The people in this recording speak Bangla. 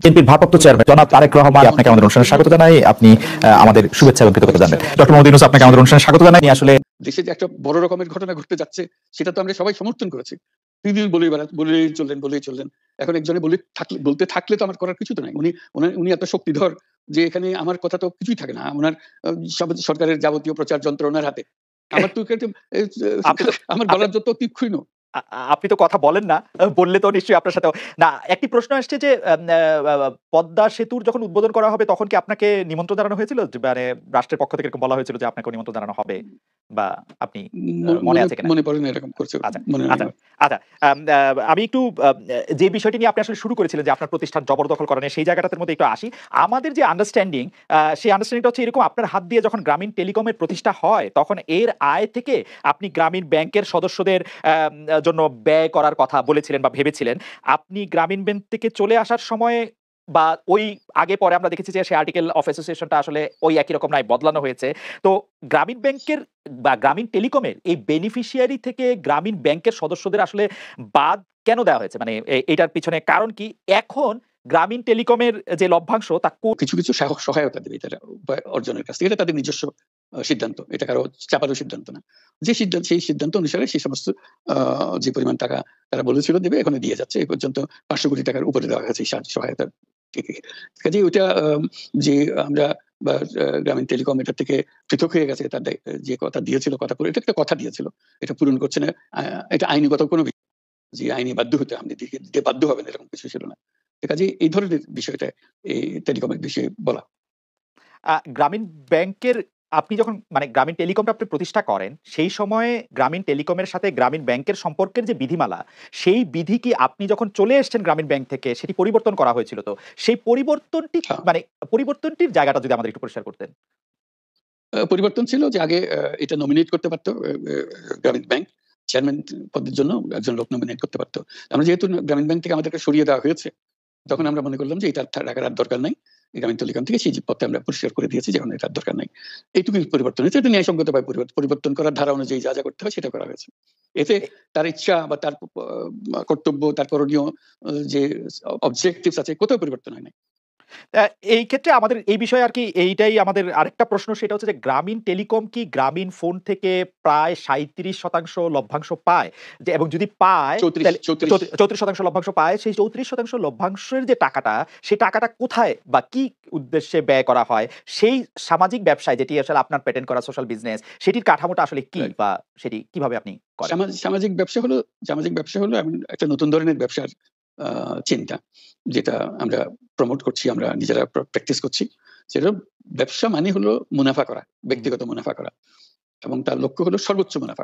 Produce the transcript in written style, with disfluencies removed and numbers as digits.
বিএনপির ভারপ্রাপ্ত চেয়ারম্যান জনাব তারেক রহমান আপনাকে আমাদের অনুষ্ঠানে স্বাগত জানাই। আপনি আমাদের শুভেচ্ছা এবং কৃতজ্ঞতা জানাবেন। ডক্টর মোহাম্মদ ইউনূস আপনাকে আমাদের অনুষ্ঠানে স্বাগত জানাই। আসলে দেশে যে একটা বড় রকমের ঘটনা ঘটতে যাচ্ছে সেটা তো আমরা সবাই সমর্থন করেছি। তিনি বলেই চললেন। এখন একজনে বলতে থাকলে তো আমার করার কিছু তো নাই। উনি এত শক্তিধর যে এখানে আমার কথা তো কিছুই থাকে না। উনার সরকারের যাবতীয় প্রচার যন্ত্র উনার হাতে। আমার তো আমার বলার যত তীক্ষ্ণ। আপনি তো কথা বলেন না, বললে তো নিশ্চয়ই আপনার সাথেও না। একটি প্রশ্ন আসছে যে পদ্মা সেতুর যখন উদ্বোধন করা হবে তখন কি আপনাকে নিমন্ত্রণ জানানো হয়েছিল? মানে রাষ্ট্রের পক্ষ থেকে এরকম বলা হয়েছিল যে আপনাকে নিমন্ত্রণ জানানো হবে, বা আপনি মনে আছে কিনা? মনে পড়ে না এরকম করছে। আচ্ছা, আমি একটু যে বিষয়টি নিয়ে আপনি আসলে শুরু করেছিলেন যে আপনার প্রতিষ্ঠান জবরদখল করা নিয়ে, সেই জায়গাটার মধ্যে একটু আসি। আমাদের যে আন্ডারস্ট্যান্ডিং, সেই আন্ডারস্ট্যান্ডিংটা হচ্ছে এরকম: আপনার হাত দিয়ে যখন গ্রামীণ টেলিকমের প্রতিষ্ঠা হয় তখন এর আয় থেকে আপনি গ্রামীণ ব্যাংকের সদস্যদের জন্য ব্যয় করার কথা বলেছিলেন বা ভেবেছিলেন। আপনি গ্রামীণ ব্যাংক থেকে চলে আসার সময় বা ওই আগে পরে আমরা দেখেছি যে সেই আর্টিকেল অফ অ্যাসোসিয়েশনটা আসলে ওই একই রকম নয়, বদলানো হয়েছে। তো গ্রামীণ ব্যাংকের বা গ্রামীণ টেলিকমের এই বেনিফিশিয়ারি থেকে গ্রামীণ ব্যাংকের সদস্যদের আসলে বাদ কেন দেওয়া হয়েছে? মানে এটার পিছনে কারণ কি? এখন গ্রামীণ টেলিকমের যে লভ্যাংশ তা কিছু সহায়তা দেবে এটা অর্জনের কাছ থেকে। এটা তাদের নিজস্ব সিদ্ধান্ত, এটা কারো চাপারও সিদ্ধান্ত না। সেই সিদ্ধান্ত অনুসারে সেই সমস্ত যে পরিমাণ টাকা তারা বলেছিল দেবে, এখন দিয়ে যাচ্ছে। এই পর্যন্ত 500 কোটি টাকার উপরে দেওয়া হয়েছে সহায়তা থেকে। কাজে ওইটা যে আমরা বা গ্রামীণ টেলিকম এটা থেকে পৃথক হয়ে গেছে, তার যে কথা দিয়েছিল, এটা একটা কথা দিয়েছিল, এটা পূরণ করছে না। এটা আইনিগত কোনো যে আইনি বাধ্য হতে আপনি দিতে বাধ্য হবেন এরকম কিছু ছিল না। কাজে এই ধরনের বিষয়টা এই টেলিকমের বিষয়ে বলা। গ্রামীণ ব্যাংকের আপনি যখন মানে গ্রামীণ টেলিকমটা আপনি প্রতিষ্ঠা করেন, সেই সময়ে গ্রামীণ টেলিকমের সাথে গ্রামীণ ব্যাংকের সম্পর্কের যে বিধিমালা, সেই বিধি কি আপনি যখন চলে এসেছেন গ্রামীণ ব্যাংক থেকে সেটি পরিবর্তন করা হয়েছিল? তো সেই পরিবর্তনটি মানে পরিবর্তনটির জায়গাটা যদি আমাদের একটু পরিষ্কার করতেন। পরিবর্তন ছিল যে আগে এটা নমিনেট করতে পারতো গ্রামীণ ব্যাংক চেয়ারম্যান পদের জন্য একজন লোক নমিনেট করতে পারতো। আমরা যেহেতু গ্রামীণ ব্যাংক থেকে আমাদেরকে সরিয়ে দেওয়া হয়েছে, তখন আমরা মনে করলাম যে এটা টাকার আর দরকার নাই। গ্রামীণ টেলিকম থেকে সেই পথে আমরা পরিষ্কার করে দিয়েছি যে এখন এটার দরকার নাই। এইটুকুই পরিবর্তন হয়েছে। এটা ন্যায়সঙ্গতভাবে পরিবর্তন করার ধারা অনুযায়ী যা করতে হয় সেটা করা হয়েছে। এতে তার ইচ্ছা বা তার কর্তব্য, তার করণীয় যে অবজেক্টিভস আছে, কোথাও পরিবর্তন হয় নাই। এই ক্ষেত্রে আমাদের এই বিষয়ে আর কি এইটাই আমাদের আরেকটা প্রশ্ন, সেটা হচ্ছে যে গ্রামীণ টেলিকম কি গ্রামীণ ফোন থেকে প্রায় 37% লভ্যাংশ পায়? যে এবং যদি পায় 34% লভ্যাংশ পায়, সেই 34% লভ্যাংশের যে টাকাটা, সেই টাকাটা কোথায় বা কি উদ্দেশ্যে ব্যয় করা হয়? সেই সামাজিক ব্যবসায়, যেটি আসলে আপনার পেটেন্ট করা সোশ্যাল বিজনেস, সেটির কাঠামোটা আসলে কি বা সেটি কিভাবে আপনি করেন? সামাজিক ব্যবসা হলো এমন একটা নতুন ধরনের ব্যবসার চিন্তা, যেটা আমরা প্রমোট করছি, আমরা নিজেরা প্র্যাকটিস করছি। সেটা ব্যবসা মানে হলো মুনাফা করা, ব্যক্তিগত মুনাফা করা, এবং তার লক্ষ্য হলো সর্বোচ্চ মুনাফা।